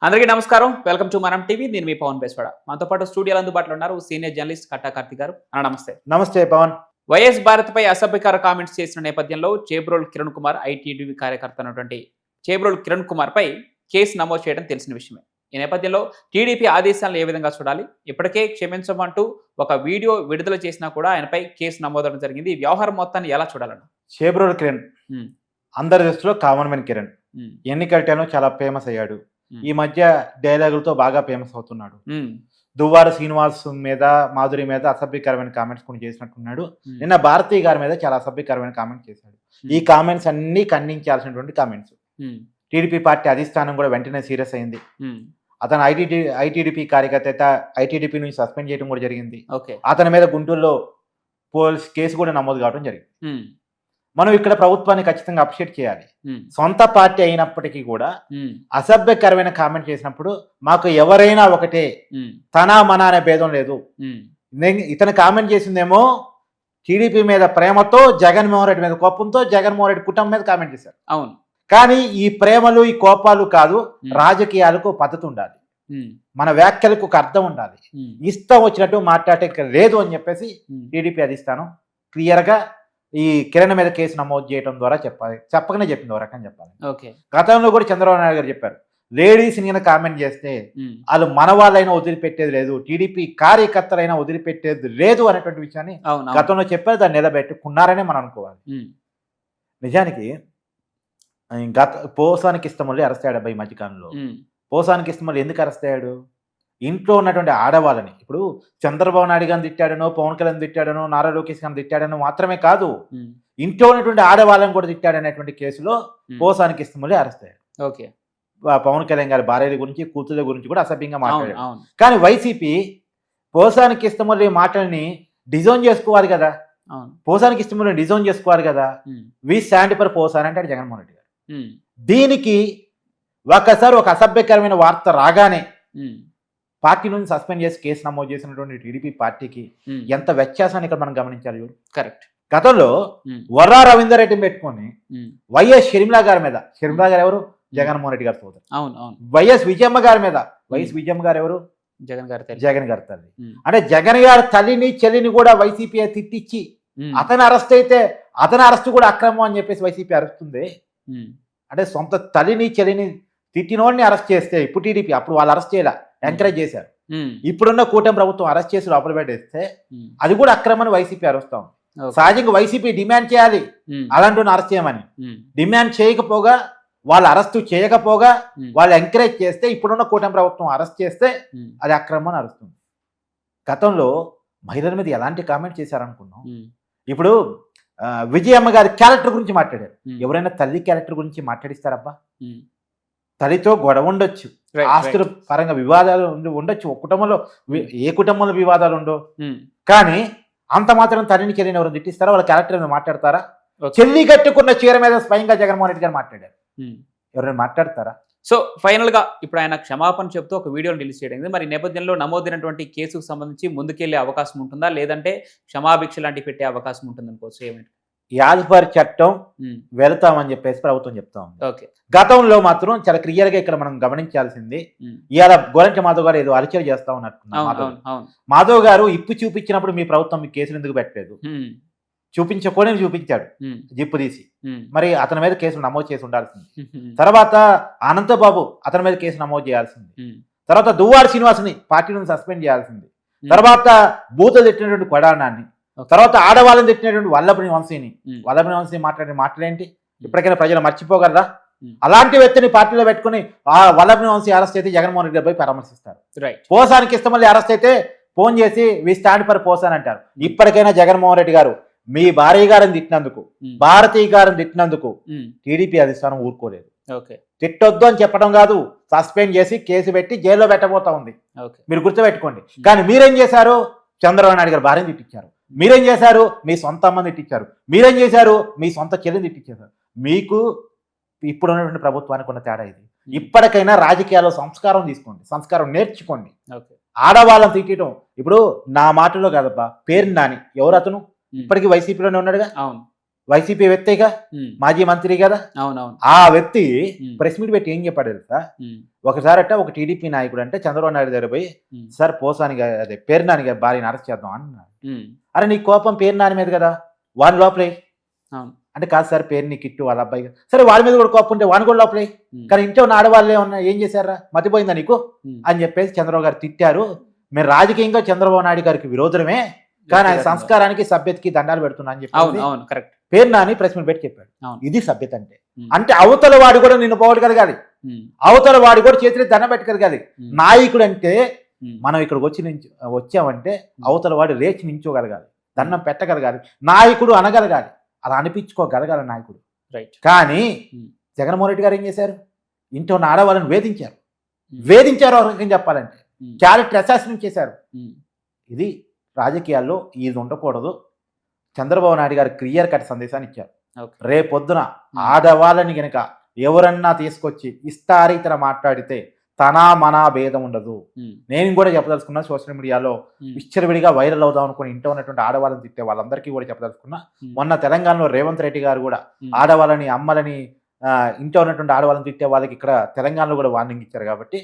అందరికీ నమస్కారం. Welcome to మనం టీవీ. నేను మీ పవన్ బేస్వాడ. మనతో పాటు స్టూడియోలో అందుబాటులో ఉన్నారు సీనియర్ జర్నలిస్ట్ కట్టా కార్తీక్ గారు. నమస్తే. నమస్తే పవన్. వైఎస్ భారత్పై అసభ్యకర కామెంట్స్ చేసిన నేపథ్యంలో చేబ్రోలు కిరణ్ కుమార్ ఐటీడీపీ కార్యకర్త అయినటువంటి చేబ్రోలు కిరణ్ కుమార్ పై కేసు నమోదు చేయడం తెలిసిన విషయమే. ఈ నేపథ్యంలో టీడీపీ ఆదేశాలను ఏ విధంగా చూడాలి, ఇప్పటికే క్షమించమంటూ ఒక వీడియో విడుదల చేసినా కూడా ఆయనపై కేసు నమోదవడం జరిగింది. ఈ వ్యవహారం మొత్తాన్ని ఎలా చూడాలన్నా? చేబ్రోలు కిరణ్ అందరి దృష్టిలో కామన్ మ్యాన్ కిరణ్ ఎన్నికల టైంలో చాలా ఫేమస్ అయ్యాడు. ఈ మధ్య డైలాగులతో బాగా ఫేమస్ అవుతున్నాడు. దువ్వార శ్రీనివాస్ మీద, మాధురి మీద అసభ్యకరమైన కామెంట్స్ కొన్ని చేసినట్టున్నాడు. నిన్న భారతీ గారి మీద చాలా అసభ్యకరమైన కామెంట్స్ చేశాడు. ఈ కామెంట్స్ అన్ని ఖండించాల్సినటువంటి కామెంట్స్. టీడీపీ పార్టీ అధిష్టానం కూడా వెంటనే సీరియస్ అయింది. అతను ఐటీడీపీ కార్యకర్త ఐటీడీపీ నుంచి సస్పెండ్ చేయడం కూడా జరిగింది. అతని మీద గుంటూరులో పోలీస్ కేసు కూడా నమోదు కావడం జరిగింది. మనం ఇక్కడ ప్రభుత్వాన్ని ఖచ్చితంగా అప్రిషియేట్ చేయాలి. సొంత పార్టీ అయినప్పటికీ కూడా అసభ్యకరమైన కామెంట్ చేసినప్పుడు మాకు ఎవరైనా ఒకటే, తన మన అనే భేదం లేదు. ఇతను కామెంట్ చేసిందేమో టీడీపీ మీద ప్రేమతో, జగన్మోహన్ రెడ్డి మీద కోపంతో, జగన్మోహన్ రెడ్డి కుటుంబం మీద కామెంట్ చేశారు. అవును. కానీ ఈ ప్రేమలు, ఈ కోపాలు కాదు, రాజకీయాలకు పద్ధతి ఉండాలి, మన వ్యాఖ్యలకు ఒక అర్థం ఉండాలి. ఇష్టం వచ్చినట్టు మాట్లాడే లేదు అని చెప్పేసి టీడీపీ అధిష్టానం క్లియర్ గా ఈ కిరణ్ మీద కేసు నమోదు చేయడం ద్వారా చెప్పకనే చెప్పింది. ఒక రకంగా చెప్పాలి. గతంలో కూడా చంద్రబాబు నాయుడు గారు చెప్పారు, లేడీస్ ని కామెంట్ చేస్తే వాళ్ళు మన వాళ్ళైనా వదిలిపెట్టేది లేదు, టీడీపీ కార్యకర్తలైనా వదిలిపెట్టేది లేదు అనేటువంటి విషయాన్ని గతంలో చెప్పారు. దాన్ని నిలబెట్టుకున్నారనే మనం అనుకోవాలి. నిజానికి పోసానికి ఇష్టమల్లి అరెస్ట్ అయ్యాడు ఈ మధ్యకాలంలో. పోసానికి ఇష్టమల్లి ఎందుకు అరెస్ట్ అయ్యాడు? ఇంట్లో ఉన్నటువంటి ఆడవాళ్ళని, ఇప్పుడు చంద్రబాబు నాయుడు గారిని తిట్టాడనో, పవన్ కళ్యాణ్ తిట్టాడనో, నారా లోకేష్ గారిని తిట్టాడనో మాత్రమే కాదు, ఇంట్లో ఉన్నటువంటి ఆడవాళ్ళని కూడా తిట్టాడనేటువంటి కేసులో పోసానికి ఇష్టమల్లి అరెస్ట్ అయ్యాడు. పవన్ కళ్యాణ్ గారి భార్యల గురించి, కూతుర్ల గురించి కూడా అసభ్యంగా మాట్లాడాడు. కానీ వైసీపీ పోసానికి ఇష్టమల్లి మాటల్ని డిజైన్ చేసుకోవాలి కదా, పోసానికి ఇష్టమల్లి డిజైన్ చేసుకోవాలి కదా. వి స్టాండ్ ఫర్ పోసాన్ అంటాడు జగన్మోహన్ రెడ్డి గారు. దీనికి ఒకసారి ఒక అసభ్యకరమైన వార్త రాగానే పార్టీ నుంచి సస్పెండ్ చేసి కేసు నమోదు చేసినటువంటి టీడీపీ పార్టీకి ఎంత వ్యత్యాసాన్ని ఇక్కడ మనం గమనించాలి. కరెక్ట్. గతంలో వర్రా రవీందర్ రెడ్డిని పెట్టుకొని వైఎస్ షర్మిలా గారి మీద, షర్మిలా గారు ఎవరు? జగన్మోహన్ రెడ్డి గారి సోదరు. వైఎస్ విజయమ్మ గారి మీద, వైఎస్ విజయమ్మ గారు ఎవరు? జగన్ గారి తల్లి. అంటే జగన్ గారి తల్లిని, చెల్లిని కూడా వైసీపీ తిట్టించి అతను అరెస్ట్ అయితే అతని అరెస్ట్ కూడా అక్రమం అని చెప్పేసి వైసీపీ అరుస్తుంది. అంటే సొంత తల్లిని, చెల్లిని తిట్టినోడిని అరెస్ట్ చేస్తే, ఇప్పుడు టీడీపీ అప్పుడు వాళ్ళు అరెస్ట్ చేయాల, ఎంకరేజ్ చేశారు. ఇప్పుడున్న కూటమి ప్రభుత్వం అరెస్ట్ చేసి లోపల పెట్టేస్తే అది కూడా అక్రమని వైసీపీ అరుస్తాం. సహజంగా వైసీపీ డిమాండ్ చేయాలి అలాంటి అరెస్ట్ చేయమని. డిమాండ్ చేయకపోగా, వాళ్ళు అరెస్ట్ చేయకపోగా వాళ్ళు ఎంకరేజ్ చేస్తే, ఇప్పుడున్న కూటమి ప్రభుత్వం అరెస్ట్ చేస్తే అది అక్రమం అని అరుస్తుంది. గతంలో మహిళల మీద ఎలాంటి కామెంట్ చేశారనుకున్నాం. ఇప్పుడు విజయమ్మ గారి క్యారెక్టర్ గురించి మాట్లాడారు. ఎవరైనా తల్లి క్యారెక్టర్ గురించి మాట్లాడిస్తారబ్బా? తల్లితో గొడవ ఉండొచ్చు, ఆస్తుల పరంగా వివాదాలు ఉండొచ్చు, కుటుంబంలో ఏ కుటుంబంలో వివాదాలు ఉండవు. కానీ అంత మాత్రం తల్లిని, చెల్లిని ఎవరు తిట్టిస్తారా? వాళ్ళ క్యారెక్టర్ మీద మాట్లాడతారా? చెల్లి కట్టుకున్న చీర మీద స్వయంగా జగన్మోహన్ రెడ్డి గారు మాట్లాడారు. ఎవరైనా మాట్లాడతారా? సో ఫైనల్ గా ఇప్పుడు ఆయన క్షమాపణ చెప్తూ ఒక వీడియోని రిలీజ్ చేయడం, మరి నేపథ్యంలో నమోదైనటువంటి కేసుకు సంబంధించి ముందుకెళ్లే అవకాశం ఉంటుందా, లేదంటే క్షమాభిక్ష లాంటివి పెట్టే అవకాశం ఉంటుంది అనుకోవచ్చు? ఏమైనా యాజ్పర్ చట్టం వెళతామని చెప్పేసి ప్రభుత్వం చెప్తా ఉంది. గతంలో మాత్రం చాలా క్లియర్ గా ఇక్కడ మనం గమనించాల్సింది, ఇవాళ గోరంట్ల మాధవ్ గారు ఏదో అలచల్ చేస్తా ఉన్నట్టున్నారు. మాధవ్ గారు ఇప్పు చూపించినప్పుడు మీ ప్రభుత్వం మీ కేసులు ఎందుకు పెట్టలేదు? చూపించకపోయినా చూపించాడు జిప్పు తీసి. మరి అతని మీద కేసులు నమోదు చేసి ఉండాల్సింది. తర్వాత అనంతబాబు అతని మీద కేసు నమోదు చేయాల్సింది. తర్వాత దువ్వాడ శ్రీనివాస్ని పార్టీ నుంచి సస్పెండ్ చేయాల్సింది. తర్వాత బూతులు తిట్టినటువంటి కొడానాన్ని, తర్వాత ఆడవాళ్ళని తిట్టినటువంటి వల్లభని వంశీ మాట్లాడిన మాటలేంటి ఇప్పటికైనా ప్రజలు మర్చిపోగలరా? అలాంటి వ్యక్తిని పార్టీలో పెట్టుకుని ఆ వల్లభని వంశీ అరెస్ట్ అయితే జగన్మోహన్ రెడ్డి పోయి పరామర్శిస్తారు. పోసానికి ఇష్టమల్లి అరెస్ట్ అయితే ఫోన్ చేసి వి స్టాండ్ ఫర్ పోసాన్ అంటారు. ఇప్పటికైనా జగన్మోహన్ రెడ్డి గారు మీ భార్య గారిని తిట్టినందుకు, భారతీ గారిని తిట్టినందుకు టీడీపీ అధిష్టానం ఊరుకోలేదు. తిట్టొద్దు అని చెప్పడం కాదు, సస్పెండ్ చేసి కేసు పెట్టి జైల్లో పెట్టబోతా ఉంది. మీరు గుర్తుపెట్టుకోండి. కానీ మీరేం చేశారు? చంద్రబాబు నాయుడు గారు భార్యను తిట్టించారు. మీరేం చేశారు? మీ సొంత అమ్మని తిట్టించారు. మీరేం చేశారు? మీ సొంత చెల్లిని తిట్టించారు. మీకు ఇప్పుడు ఉన్నటువంటి ప్రభుత్వానికి ఉన్న తేడా ఇది. ఇప్పటికైనా రాజకీయాల్లో సంస్కారం తీసుకోండి, సంస్కారం నేర్చుకోండి. ఆడవాళ్ళని తిట్టడం ఇప్పుడు నా మాటలో కాదబ్బా, పేరు నాని ఎవరు అతను? ఇప్పటికీ వైసీపీలోనే ఉన్నాడుగా. వైసీపీ వ్యక్తిగా, మాజీ మంత్రి కదా. అవునవును. ఆ వ్యక్తి ప్రెస్ మీట్ పెట్టి ఏం చెప్పాడు తెలుసా? ఒకసారట ఒక టీడీపీ నాయకుడు అంటే చంద్రబాబు నాయుడు దగ్గర పోయి, సార్ పోసాని అదే పేరు నాని గారి భార్యని అరెస్ట్ చేద్దాం అన్నాడు. అరే నీ కోపం పేరు నాని మీద కదా, వాని లోపలే. అంటే కాదు సార్, పేరు నీ కిట్టు వాళ్ళ అబ్బాయి, సరే వాళ్ళ మీద కూడా కోపం ఉంటే వాని కూడా లోపలే. కానీ ఇంట్లో ఉన్న ఆడవాళ్ళే ఉన్నా ఏం చేశారా, మతిపోయిందా నీకు అని చెప్పేసి చంద్రబాబు గారు తిట్టారు. మేము రాజకీయంగా చంద్రబాబు నాయుడు గారికి విరోధమే, కానీ ఆయన సంస్కారానికి సభ్యతకి దండాలు పెడుతున్నా అని చెప్పి పేరు నాని ప్రెస్ మీట్ పెట్టి చెప్పాడు. ఇది సభ్యత అంటే. అంటే అవతల వాడు కూడా నిన్ను పోగొట్టగలగాలి, అవతల వాడు కూడా చేతిలో దండం పెట్టగలగాలి. నాయకుడు అంటే మనం ఇక్కడికి వచ్చామంటే అవతల వాడు లేచి నించోగలగాలి, దండం పెట్టగలగాలి, నాయకుడు అనగలగాలి, అలా అనిపించుకోగలగాలి నాయకుడు. కానీ జగన్మోహన్ రెడ్డి గారు ఏం చేశారు? ఇంట్లో ఉన్న ఆడవాళ్ళని వేధించారు ఒక రకంగా చెప్పాలంటే, క్యారెక్టర్ అసాసినేట్ చేశారు. ఇది రాజకీయాల్లో ఇది ఉండకూడదు. చంద్రబాబు నాయుడు గారు క్లియర్ కట్ సందేశాన్ని ఇచ్చారు. రేపొద్దున ఆడవాళ్ళని గనక ఎవరన్నా తీసుకొచ్చి ఇష్టారీతన మాట్లాడితే తనా మనా భేదం ఉండదు. నేను కూడా చెప్పదలుచుకున్నా, సోషల్ మీడియాలో విచ్చలవిడిగా వైరల్ అవుదాం అనుకుని ఇంట్లో ఉన్నటువంటి ఆడవాళ్ళని తిట్టే వాళ్ళందరికీ కూడా చెప్పదలుచుకున్నా. మొన్న తెలంగాణలో రేవంత్ రెడ్డి గారు కూడా ఆడవాళ్ళని, అమ్మలని, ఇంట్లో ఉన్నటువంటి ఆడవాళ్ళని తిట్టే వాళ్ళకి ఇక్కడ తెలంగాణలో కూడా వార్నింగ్ ఇచ్చారు. కాబట్టి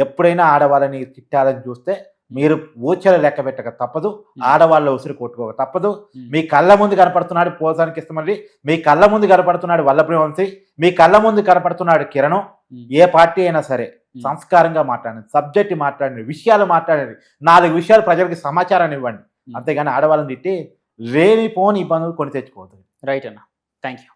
ఎప్పుడైనా ఆడవాళ్ళని తిట్టాలని చూస్తే మీరు ఊచలు లెక్క పెట్టక తప్పదు, ఆడవాళ్ళ ఉసిరి కొట్టుకోక తప్పదు. మీ కళ్ళ ముందు కనపడుతున్నాడు పోసానికి ఇష్టమల్లి, మీ కళ్ళ ముందు కనపడుతున్నాడు వల్లభ్రి వంశీ, మీ కళ్ళ ముందు కనపడుతున్నాడు కిరణం. ఏ పార్టీ అయినా సరే సంస్కారంగా మాట్లాడండి, సబ్జెక్ట్ మాట్లాడండి, విషయాలు మాట్లాడండి, 4 విషయాలు ప్రజలకు సమాచారాన్ని ఇవ్వండి. అంతేగాని ఆడవాళ్ళని తిట్టి లేనిపోని ఇబ్బందులు కొని తెచ్చుకోవద్దు. రైట్ అన్న, థ్యాంక్ యూ.